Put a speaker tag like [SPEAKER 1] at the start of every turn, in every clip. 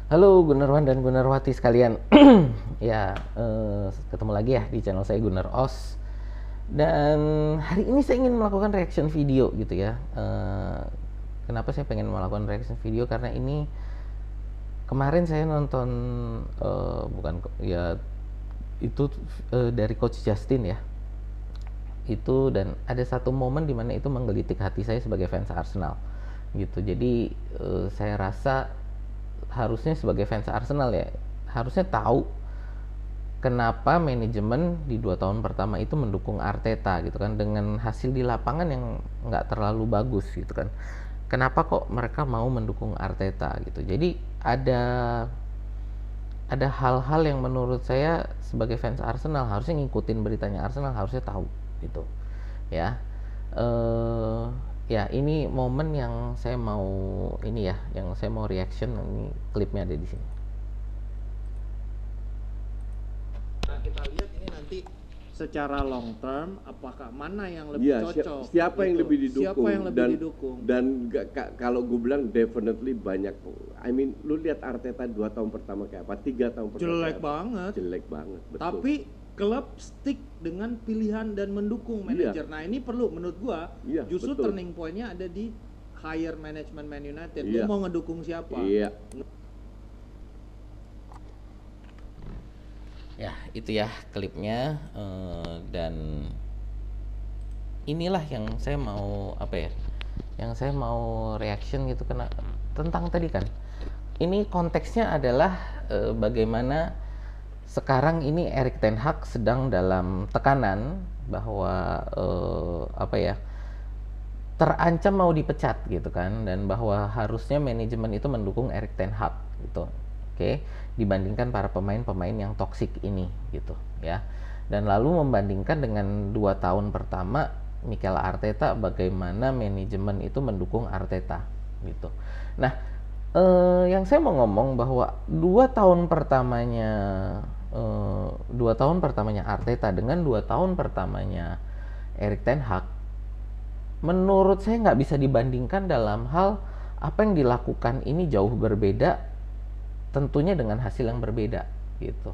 [SPEAKER 1] Halo Gunarwan dan Gunarwati sekalian. Ya, ketemu lagi ya di channel saya Gunar Os. Dan hari ini saya ingin melakukan reaction video gitu ya. Kenapa saya pengen melakukan reaction video? Karena ini kemarin saya nonton bukan ya itu dari Coach Justin ya. Itu dan ada satu momen dimana itu menggelitik hati saya sebagai fans Arsenal gitu. Jadi saya rasa harusnya sebagai fans Arsenal ya harusnya tahu kenapa manajemen di 2 tahun pertama itu mendukung Arteta gitu kan, dengan hasil di lapangan yang nggak terlalu bagus gitu kan. Kenapa kok mereka mau mendukung Arteta gitu. Jadi ada hal-hal yang menurut saya sebagai fans Arsenal harusnya ngikutin beritanya Arsenal, harusnya tahu gitu ya. Ya ini momen yang saya mau reaction. Ini klipnya ada di sini.
[SPEAKER 2] Nah, kita lihat ini nanti secara long term apakah mana yang lebih cocok,
[SPEAKER 3] siapa yang
[SPEAKER 2] gitu.
[SPEAKER 3] lebih didukung,
[SPEAKER 2] siapa yang lebih didukung.
[SPEAKER 3] Dan kalau gue bilang definitely banyak. I mean, lu lihat Arteta 2 tahun pertama kayak apa, 3 tahun pertama
[SPEAKER 2] jelek banget,
[SPEAKER 3] betul.
[SPEAKER 2] tapi klub stick dengan pilihan dan mendukung manajer. Nah ini perlu menurut gua, justru betul. Turning pointnya ada di higher management Man United. Lu mau ngedukung siapa?
[SPEAKER 1] Ya itu ya klipnya. Dan inilah yang saya mau reaction gitu kena tentang tadi kan. Ini konteksnya adalah bagaimana sekarang ini Erik ten Hag sedang dalam tekanan bahwa terancam mau dipecat gitu kan, dan bahwa harusnya manajemen itu mendukung Erik ten Hag gitu. Oke, dibandingkan para pemain-pemain yang toksik ini gitu ya. Dan lalu membandingkan dengan 2 tahun pertama Mikel Arteta, bagaimana manajemen itu mendukung Arteta gitu. Nah, yang saya mau ngomong bahwa 2 tahun pertamanya Arteta dengan 2 tahun pertamanya Erik ten Hag, menurut saya nggak bisa dibandingkan dalam hal apa yang dilakukan ini jauh berbeda, tentunya dengan hasil yang berbeda gitu.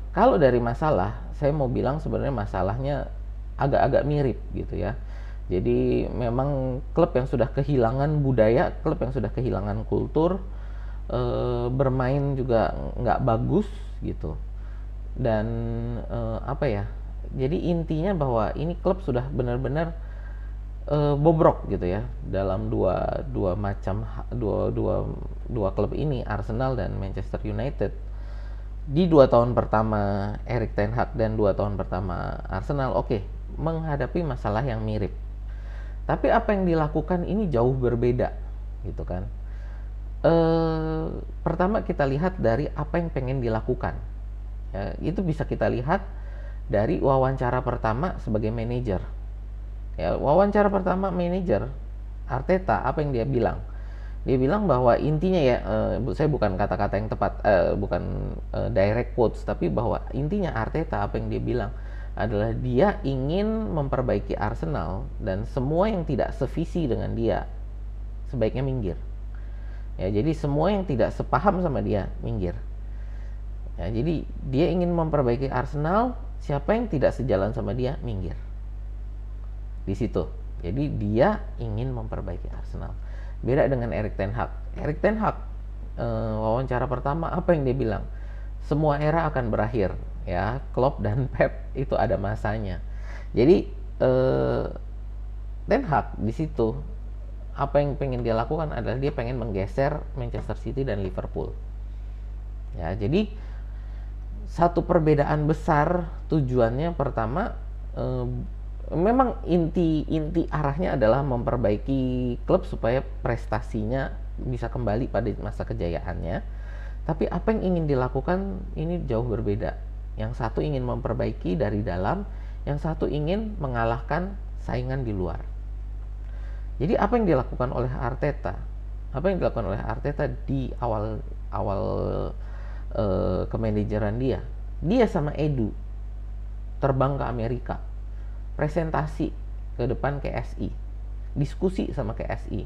[SPEAKER 1] Kalau dari masalah, saya mau bilang sebenarnya masalahnya agak-agak mirip gitu ya. Jadi memang klub yang sudah kehilangan budaya, klub yang sudah kehilangan kultur, bermain juga nggak bagus gitu. Dan jadi intinya bahwa ini klub sudah benar-benar bobrok gitu ya dalam dua klub ini, Arsenal dan Manchester United. Di 2 tahun pertama Erik ten Hag dan 2 tahun pertama Arsenal menghadapi masalah yang mirip. Tapi apa yang dilakukan ini jauh berbeda gitu kan. Pertama kita lihat dari apa yang pengen dilakukan ya, itu bisa kita lihat dari wawancara pertama sebagai manajer ya. Wawancara pertama manajer Arteta, apa yang dia bilang? Dia bilang bahwa intinya ya, saya bukan kata-kata yang tepat, bukan direct quotes, tapi bahwa intinya Arteta apa yang dia bilang adalah dia ingin memperbaiki Arsenal dan semua yang tidak sevisi dengan dia sebaiknya minggir. Ya, jadi semua yang tidak sepaham sama dia minggir. Ya, jadi dia ingin memperbaiki Arsenal, siapa yang tidak sejalan sama dia minggir. Di situ. Jadi dia ingin memperbaiki Arsenal. Beda dengan Erik ten Hag. Erik ten Hag wawancara pertama apa yang dia bilang? Semua era akan berakhir ya. Klopp dan Pep itu ada masanya. Jadi ten Hag di situ apa yang pengen dia lakukan adalah dia pengen menggeser Manchester City dan Liverpool. Ya, jadi satu perbedaan besar tujuannya pertama, memang inti arahnya adalah memperbaiki klub supaya prestasinya bisa kembali pada masa kejayaannya. Tapi apa yang ingin dilakukan ini jauh berbeda. Yang satu ingin memperbaiki dari dalam, yang satu ingin mengalahkan saingan di luar. Jadi apa yang dilakukan oleh Arteta? Apa yang dilakukan oleh Arteta di awal kemanajeran dia? Dia sama Edu terbang ke Amerika, presentasi ke depan KSI, diskusi sama KSI.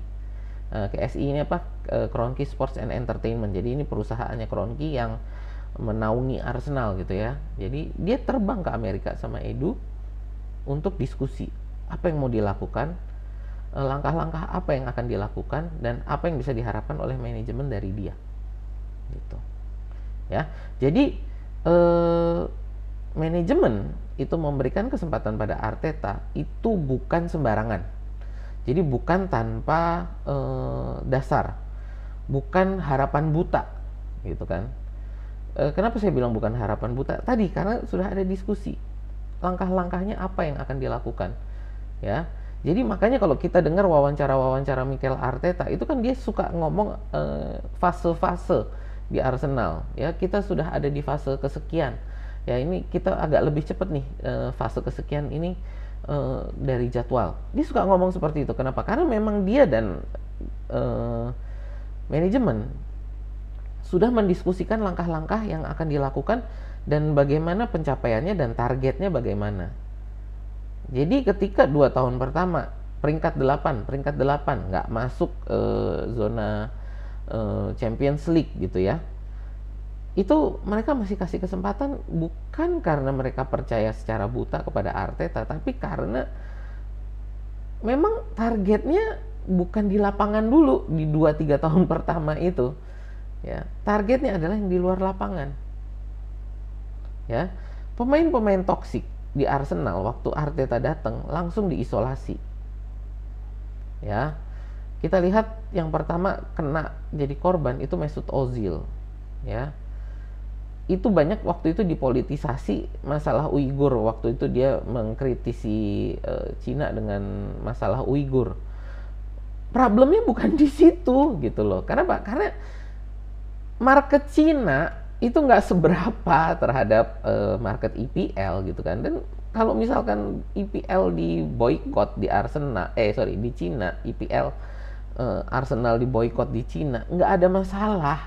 [SPEAKER 1] KSI ini apa? Kroenke Sports and Entertainment. Jadi ini perusahaannya Kroenke yang menaungi Arsenal gitu ya. Jadi dia terbang ke Amerika sama Edu untuk diskusi apa yang mau dilakukan, langkah-langkah apa yang akan dilakukan, dan apa yang bisa diharapkan oleh manajemen dari dia gitu ya. Jadi manajemen itu memberikan kesempatan pada Arteta itu bukan sembarangan. Jadi bukan tanpa dasar, bukan harapan buta gitu kan. Kenapa saya bilang bukan harapan buta? Tadi karena sudah ada diskusi langkah-langkahnya apa yang akan dilakukan ya. Jadi makanya kalau kita dengar wawancara Mikel Arteta itu kan dia suka ngomong fase-fase di Arsenal ya. Kita sudah ada di fase kesekian ya, ini kita agak lebih cepat nih fase kesekian ini dari jadwal. Dia suka ngomong seperti itu. Kenapa? Karena memang dia dan manajemen sudah mendiskusikan langkah-langkah yang akan dilakukan dan bagaimana pencapaiannya dan targetnya bagaimana. Jadi ketika 2 tahun pertama peringkat 8 nggak masuk zona Champions League gitu ya, itu mereka masih kasih kesempatan bukan karena mereka percaya secara buta kepada Arteta, tapi karena memang targetnya bukan di lapangan dulu di 2-3 tahun pertama itu ya. Targetnya adalah yang di luar lapangan ya. Pemain-pemain toksik di Arsenal waktu Arteta datang langsung diisolasi ya. Kita lihat yang pertama kena jadi korban itu Mesut Ozil ya. Itu banyak waktu itu dipolitisasi masalah Uighur. Waktu itu dia mengkritisi Cina dengan masalah Uighur. Problemnya bukan di situ gitu loh. Kenapa? Karena market Cina itu nggak seberapa terhadap market IPL gitu kan. Dan kalau misalkan IPL di boykot di Arsenal, di Cina, IPL Arsenal di boykot di Cina, nggak ada masalah.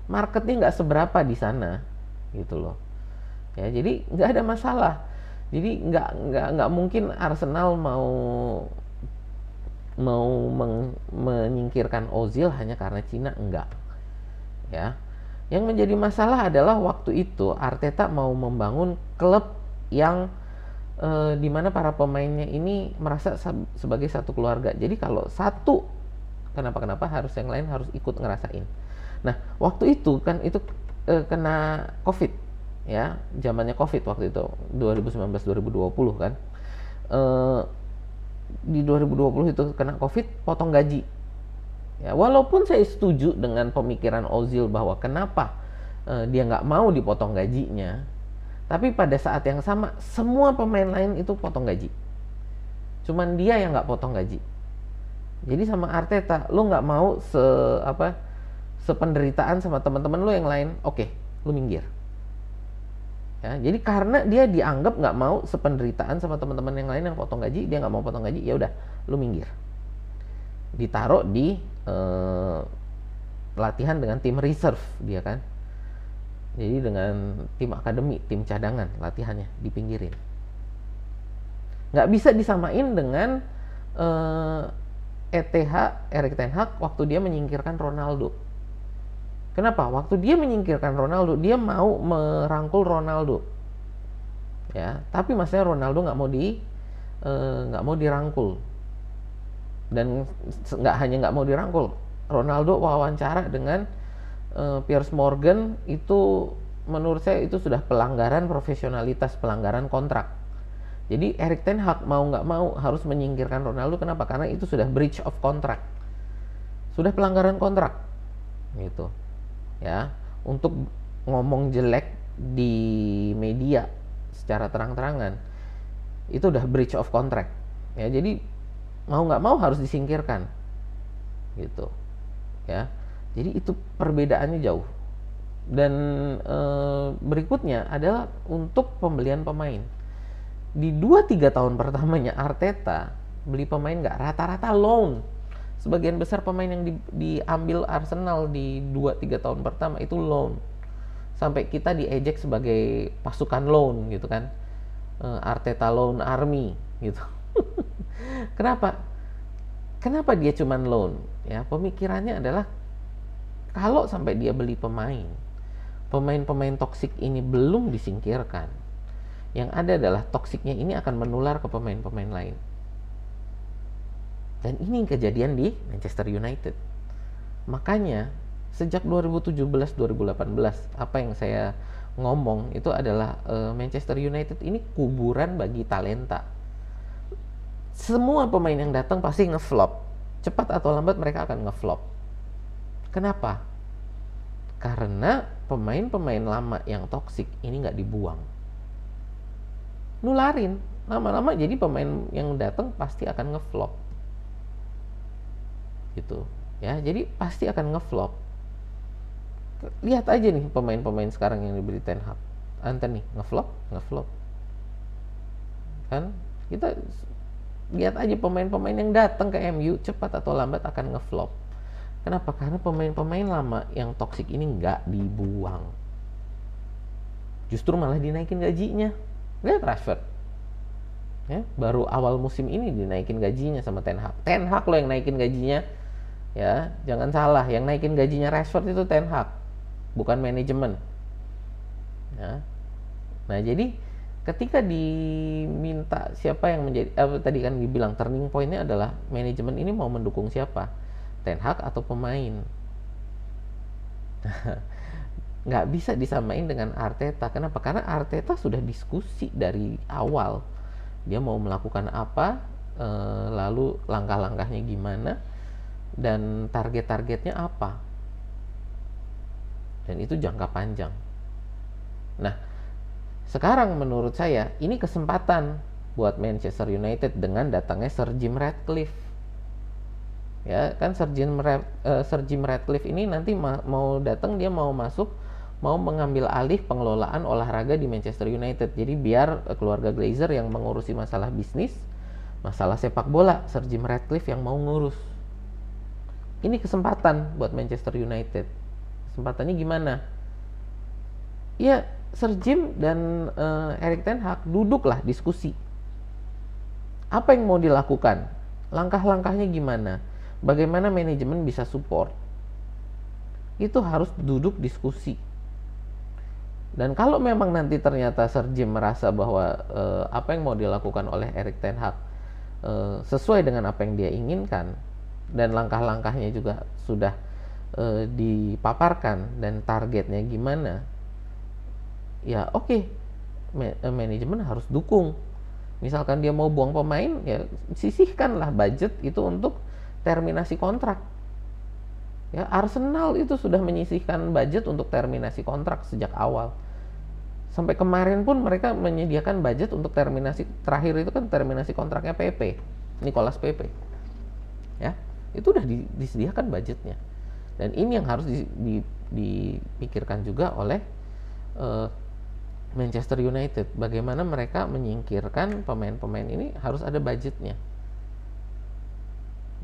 [SPEAKER 1] Marketnya nggak seberapa di sana gitu loh ya. Jadi nggak ada masalah. Jadi nggak mungkin Arsenal mau menyingkirkan Ozil hanya karena Cina, enggak ya. Yang menjadi masalah adalah waktu itu Arteta mau membangun klub yang dimana para pemainnya ini merasa sebagai satu keluarga. Jadi kalau satu kenapa harus yang lain harus ikut ngerasain. Nah waktu itu kan itu kena COVID ya, zamannya COVID waktu itu 2019-2020 kan. Di 2020 itu kena COVID, potong gaji ya. Walaupun saya setuju dengan pemikiran Ozil bahwa kenapa dia nggak mau dipotong gajinya, tapi pada saat yang sama semua pemain lain itu potong gaji, cuman dia yang nggak potong gaji. Jadi sama Arteta, lu nggak mau sependeritaan sama teman-teman lu yang lain, oke, lu minggir ya. Jadi karena dia dianggap nggak mau sependeritaan sama teman-teman yang lain yang potong gaji, dia nggak mau potong gaji, ya udah, lu minggir. Ditaruh di latihan dengan tim reserve dia kan. Jadi dengan tim akademi, tim cadangan latihannya dipinggirin. Nggak bisa disamain dengan Erik ten Hag waktu dia menyingkirkan Ronaldo. Kenapa? Waktu dia menyingkirkan Ronaldo, dia mau merangkul Ronaldo, ya. Tapi maksudnya Ronaldo nggak mau dirangkul. Dan nggak mau dirangkul, Ronaldo wawancara dengan Piers Morgan itu menurut saya itu sudah pelanggaran profesionalitas, pelanggaran kontrak. Jadi Erik ten Hag mau nggak mau harus menyingkirkan Ronaldo. Kenapa? Karena itu sudah breach of contract, sudah pelanggaran kontrak, gitu. Ya, untuk ngomong jelek di media secara terang-terangan itu udah breach of contract. Ya, jadi mau nggak mau harus disingkirkan, gitu. Ya, jadi itu perbedaannya jauh. Dan berikutnya adalah untuk pembelian pemain. Di 2-3 tahun pertamanya Arteta beli pemain nggak, rata-rata loan. Sebagian besar pemain yang diambil Arsenal di 2-3 tahun pertama itu loan. Sampai kita diejek sebagai pasukan loan gitu kan. Arteta loan army gitu. Kenapa? Kenapa dia cuman loan? Ya, pemikirannya adalah kalau sampai dia beli pemain-pemain toksik ini belum disingkirkan, yang ada adalah toksiknya ini akan menular ke pemain-pemain lain. Dan ini kejadian di Manchester United. Makanya sejak 2017-2018 apa yang saya ngomong itu adalah Manchester United ini kuburan bagi talenta. Semua pemain yang datang pasti ngeflop. Cepat atau lambat mereka akan ngeflop. Kenapa? Karena pemain-pemain lama yang toksik ini nggak dibuang. Nularin. Lama-lama jadi pemain yang datang pasti akan ngeflop. Gitu. Ya, jadi pasti akan ngeflop. Lihat aja nih pemain-pemain sekarang yang dibeli Ten Hag. Antony ngeflop. Kan? Kita lihat aja pemain-pemain yang datang ke MU cepat atau lambat akan ngeflop. Kenapa? Karena pemain-pemain lama yang toksik ini nggak dibuang. Justru malah dinaikin gajinya. Lihat Rashford. Ya, baru awal musim ini dinaikin gajinya sama Ten Hag. Ten Hag loh yang naikin gajinya. Ya, jangan salah, yang naikin gajinya Rashford itu Ten Hag, bukan manajemen. Ya. Nah, jadi ketika diminta siapa yang menjadi tadi kan dibilang turning point-nya adalah manajemen ini mau mendukung siapa? Ten Hag atau pemain. Nggak bisa disamain dengan Arteta. Kenapa? Karena Arteta sudah diskusi dari awal. Dia mau melakukan apa, lalu langkah-langkahnya gimana, dan target-targetnya apa. Dan itu jangka panjang. Nah, sekarang menurut saya ini kesempatan buat Manchester United dengan datangnya Sir Jim Ratcliffe. Ya kan, Sir Jim Ratcliffe ini nanti mau datang, dia mau masuk, mau mengambil alih pengelolaan olahraga di Manchester United. Jadi biar keluarga Glazer yang mengurusi masalah bisnis, masalah sepak bola, Sir Jim Ratcliffe yang mau ngurus. Ini kesempatan buat Manchester United. Kesempatannya gimana? Ya, Sir Jim dan Erik ten Hag duduklah diskusi. Apa yang mau dilakukan? Langkah-langkahnya gimana? Bagaimana manajemen bisa support? Itu harus duduk diskusi. Dan kalau memang nanti ternyata Sir Jim merasa bahwa apa yang mau dilakukan oleh Erik ten Hag sesuai dengan apa yang dia inginkan, dan langkah-langkahnya juga sudah dipaparkan dan targetnya gimana, ya oke, manajemen harus dukung. Misalkan dia mau buang pemain, ya sisihkanlah budget itu untuk terminasi kontrak. Ya, Arsenal itu sudah menyisihkan budget untuk terminasi kontrak sejak awal. Sampai kemarin pun mereka menyediakan budget untuk terminasi, terakhir itu kan terminasi kontraknya Pepe, Nicolas Pepe. Ya, itu udah disediakan budgetnya. Dan ini yang harus dipikirkan juga oleh Manchester United. Bagaimana mereka menyingkirkan pemain-pemain ini, harus ada budgetnya.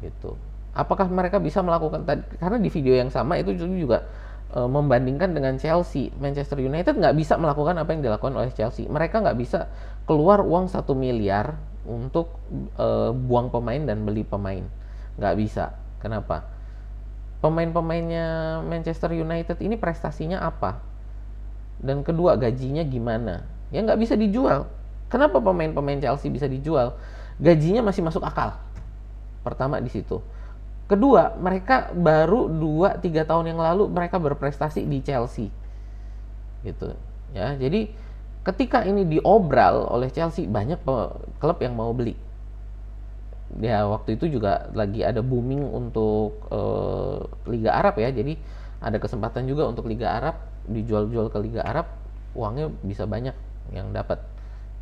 [SPEAKER 1] Gitu. Apakah mereka bisa melakukan tadi? Karena di video yang sama itu juga membandingkan dengan Chelsea. Manchester United nggak bisa melakukan apa yang dilakukan oleh Chelsea. Mereka nggak bisa keluar uang 1 miliar untuk buang pemain dan beli pemain. Nggak bisa. Kenapa? Pemain-pemainnya Manchester United ini prestasinya apa? Dan kedua, gajinya gimana? Ya nggak bisa dijual. Kenapa pemain-pemain Chelsea bisa dijual? Gajinya masih masuk akal. Pertama di situ. Kedua, mereka baru 2-3 tahun yang lalu mereka berprestasi di Chelsea. Gitu. Ya, jadi ketika ini diobral oleh Chelsea, banyak klub yang mau beli. Ya, waktu itu juga lagi ada booming untuk Liga Arab ya. Jadi ada kesempatan juga untuk Liga Arab, dijual-jual ke Liga Arab, uangnya bisa banyak yang dapat.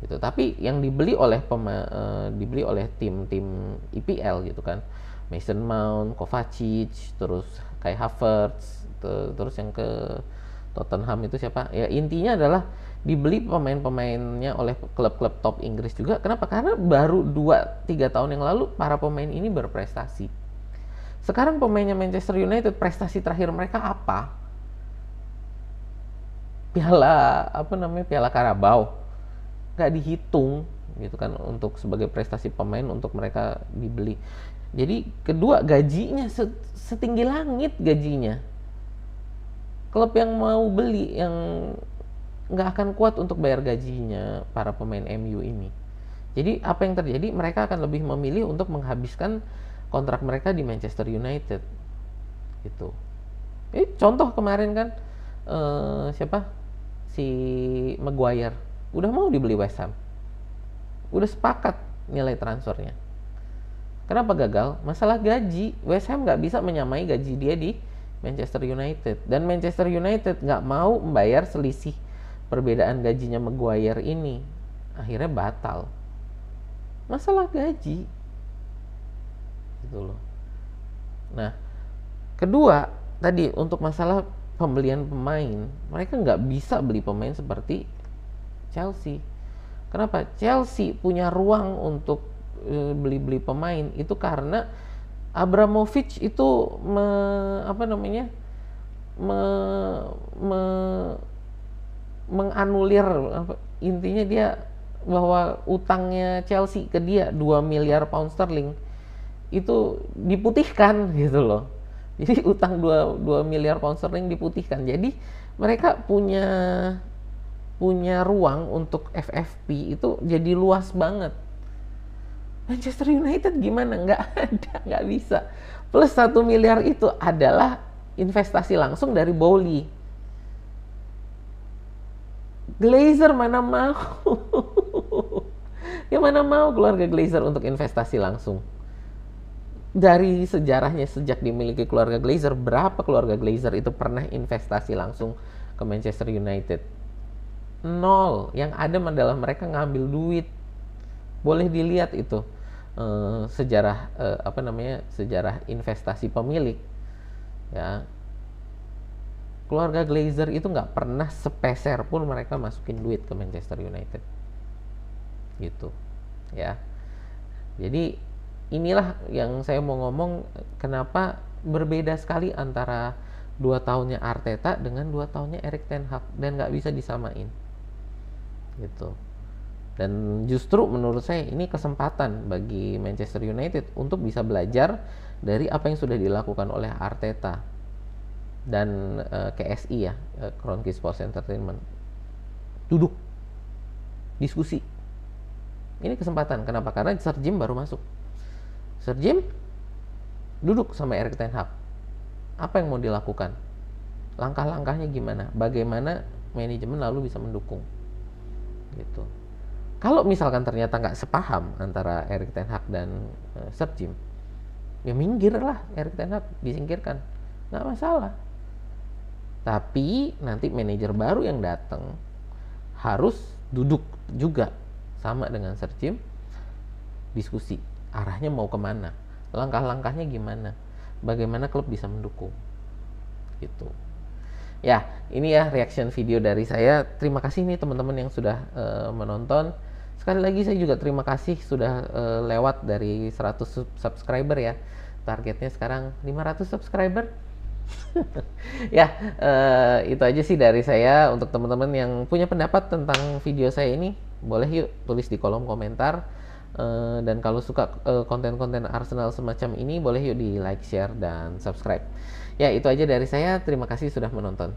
[SPEAKER 1] Gitu. Tapi yang dibeli oleh tim-tim IPL gitu kan, Mason Mount, Kovacic, terus Kai Havertz, terus yang ke Tottenham itu siapa? Ya intinya adalah dibeli pemain-pemainnya oleh klub-klub top Inggris juga. Kenapa? Karena baru 2-3 tahun yang lalu para pemain ini berprestasi. Sekarang pemainnya Manchester United, prestasi terakhir mereka apa? Piala Carabao. Nggak dihitung gitu kan, untuk sebagai prestasi pemain untuk mereka dibeli. Jadi kedua, gajinya setinggi langit gajinya. Klub yang mau beli yang nggak akan kuat untuk bayar gajinya para pemain MU ini. Jadi apa yang terjadi? Mereka akan lebih memilih untuk menghabiskan kontrak mereka di Manchester United. Gitu. Contoh kemarin kan siapa? Si Maguire udah mau dibeli West Ham. Udah sepakat nilai transfernya. Kenapa gagal? Masalah gaji. West Ham nggak bisa menyamai gaji dia di Manchester United. Dan Manchester United nggak mau membayar selisih perbedaan gajinya Maguire ini. Akhirnya batal. Masalah gaji. Gitu loh. Nah, kedua, tadi untuk masalah pembelian pemain, mereka nggak bisa beli pemain seperti Chelsea. Kenapa? Chelsea punya ruang untuk beli-beli pemain itu karena Abramovich itu menganulir, intinya dia bahwa utangnya Chelsea ke dia 2 miliar pound sterling itu diputihkan gitu loh. Jadi utang 2 miliar pound sterling diputihkan. Jadi mereka punya ruang untuk FFP itu jadi luas banget. Manchester United gimana? Nggak ada, nggak bisa. Plus 1 miliar itu adalah investasi langsung dari Bowley. Glazer mana mau? Ya mana mau keluarga Glazer untuk investasi langsung? Dari sejarahnya sejak dimiliki keluarga Glazer, berapa keluarga Glazer itu pernah investasi langsung ke Manchester United? 0. Yang ada adalah mereka ngambil duit. Boleh dilihat itu sejarah sejarah investasi pemilik. Ya, keluarga Glazer itu nggak pernah sepeser pun mereka masukin duit ke Manchester United. Gitu, ya. Jadi inilah yang saya mau ngomong, kenapa berbeda sekali antara 2 tahunnya Arteta dengan 2 tahunnya Erik ten Hag, dan nggak bisa disamain. Gitu. Dan justru menurut saya ini kesempatan bagi Manchester United untuk bisa belajar dari apa yang sudah dilakukan oleh Arteta dan KSI ya, Kroenke Sports Entertainment. Duduk diskusi. Ini kesempatan. Kenapa? Karena Sir Jim baru masuk. Sir Jim duduk sama Erik ten Hag. Apa yang mau dilakukan? Langkah-langkahnya gimana? Bagaimana manajemen lalu bisa mendukung? Gitu. Kalau misalkan ternyata nggak sepaham antara Erik ten Hag dan Sir Jim, ya minggir lah Erik ten Hag, disingkirkan, nggak masalah. Tapi nanti manajer baru yang datang harus duduk juga sama dengan Sir Jim, diskusi arahnya mau kemana, langkah-langkahnya gimana, bagaimana klub bisa mendukung, gitu. Ya, ini ya reaction video dari saya. Terima kasih nih teman-teman yang sudah menonton. Sekali lagi saya juga terima kasih sudah lewat dari 100 subscriber ya. Targetnya sekarang 500 subscriber. Ya, itu aja sih dari saya. Untuk teman-teman yang punya pendapat tentang video saya ini, boleh yuk tulis di kolom komentar. Dan kalau suka konten-konten Arsenal semacam ini, boleh yuk di like, share, dan subscribe. Ya, itu aja dari saya. Terima kasih sudah menonton.